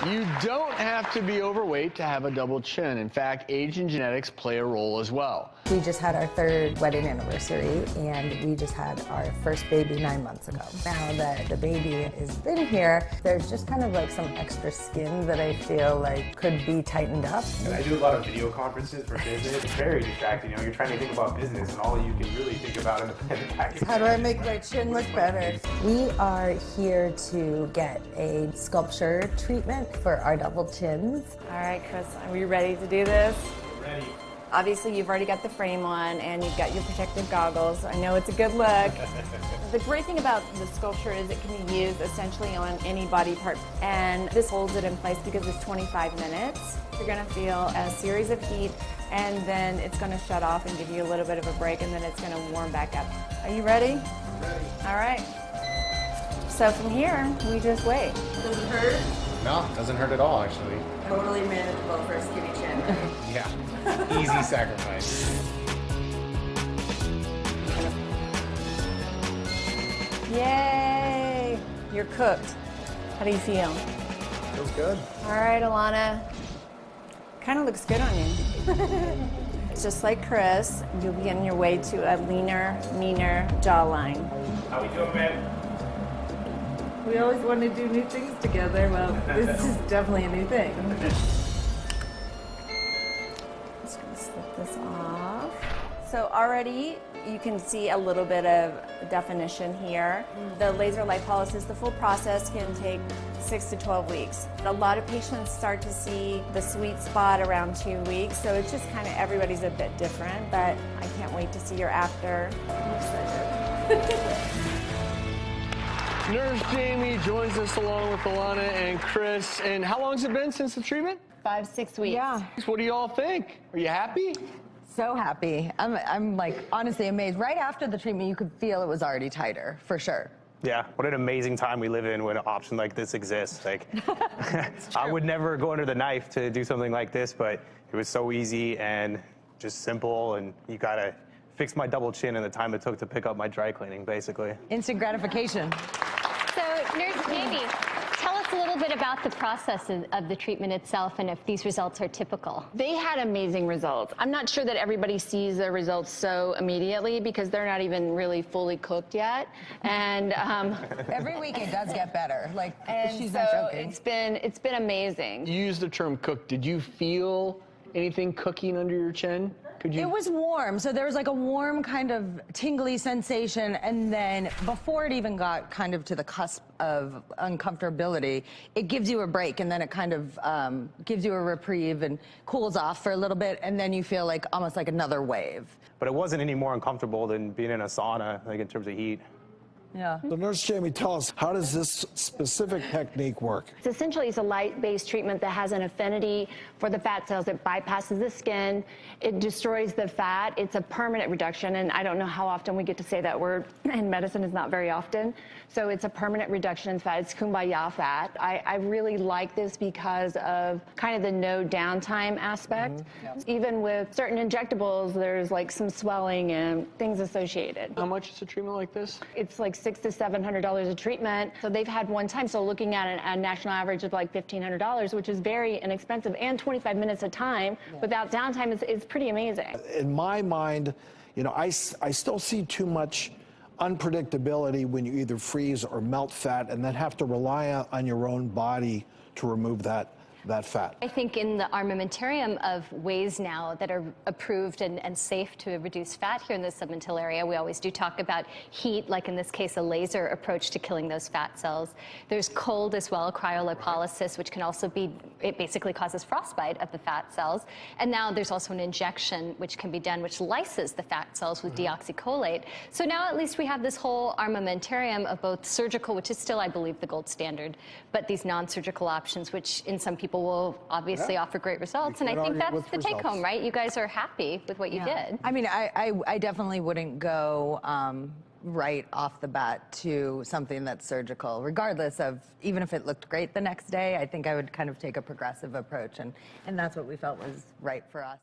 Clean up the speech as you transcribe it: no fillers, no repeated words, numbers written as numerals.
You don't have to be overweight to have a double chin. In fact, age and genetics play a role as well. We just had our 3rd wedding anniversary, and we just had our first baby 9 months ago. Now that the baby has been here, there's just kind of like some extra skin that I feel like could be tightened up. I do a lot of video conferences for business. It's very distracting. You know, you're trying to think about business, and all you can really think about in the package. How do I make my chin look better? We are here to get a SculpSure treatment for our double chins. All right, Chris, are you ready to do this? Ready. Obviously, you've already got the frame on and you've got your protective goggles. I know it's a good look. The great thing about the SculpSure is it can be used essentially on any body part. And this holds it in place because it's 25 minutes. You're gonna feel a series of heat and then it's gonna shut off and give you a little bit of a break and then it's gonna warm back up. Are you ready? Ready. All right. So from here, we just wait. Does it hurt? No, doesn't hurt at all, actually. Totally manageable for a skinny chin. Yeah, easy sacrifice. Yay! You're cooked. How do you feel? Feels good. All right, Alana. Kind of looks good on you. Just like Chris, you'll be on your way to a leaner, meaner jawline. How we doing, man? We always want to do new things together. Well, this is definitely a new thing. Just gonna slip this off. So already you can see a little bit of definition here. The laser lipolysis, the full process can take 6 to 12 weeks. A lot of patients start to see the sweet spot around 2 weeks, so it's just kind of everybody's a bit different, but I can't wait to see your after. I'm excited. Nurse Jamie joins us along with Alana and Chris. And how long has it been since the treatment? 5, 6 weeks. Yeah. What do you all think? Are you happy? So happy. I'm like honestly amazed. Right after the treatment, you could feel it was already tighter, for sure. Yeah, what an amazing time we live in when an option like this exists. Like, I would never go under the knife to do something like this, but it was so easy and just simple, and you gotta fix my double chin in the time it took to pick up my dry cleaning, basically. Instant gratification. So, Nurse Jamie, tell us a little bit about the process of the treatment itself and if these results are typical. They had amazing results. I'm not sure that everybody sees the results so immediately because they're not even really fully cooked yet. And Every week it does get better. Like, she's so not joking. it's been amazing. You used the term cooked. Did you feel anything cooking under your chin? It was warm, so there was like a warm kind of tingly sensation, and then before it even got kind of to the cusp of uncomfortability, it gives you a break, and then it kind of gives you a reprieve and cools off for a little bit, and then you feel like almost like another wave. But it wasn't any more uncomfortable than being in a sauna, like in terms of heat. Yeah. So Nurse Jamie, tell us, how does this specific technique work? It's a light-based treatment that has an affinity for the fat cells. It bypasses the skin. It destroys the fat. It's a permanent reduction, and I don't know how often we get to say that word in medicine. Is not very often. So it's a permanent reduction in fat. It's kumbaya fat. I really like this because of kind of the no downtime aspect. Even with certain injectables, there's like some swelling and things associated. How much is a treatment like this? It's like $600 to $700 a treatment. So they've had one time. So looking at a national average of like $1,500, which is very inexpensive, and 25 minutes of time without downtime is pretty amazing. In my mind, you know, I still see too much unpredictability when you either freeze or melt fat and then have to rely on your own body to remove that fat. I think in the armamentarium of ways now that are approved and safe to reduce fat here in the submental area, we always do talk about heat, like in this case, a laser approach to killing those fat cells. There's cold as well, cryolipolysis, which can also be, it basically causes frostbite of the fat cells. And now there's also an injection which can be done, which lyses the fat cells with deoxycholate. So now at least we have this whole armamentarium of both surgical, which is still, I believe, the gold standard, but these non-surgical options, which in some people will obviously offer great results. And I think that's the take home, right? You guys are happy with what you did. I mean, I definitely wouldn't go right off the bat to something that's surgical, regardless of, even if it looked great the next day. I think I would kind of take a progressive approach, and that's what we felt was right for us.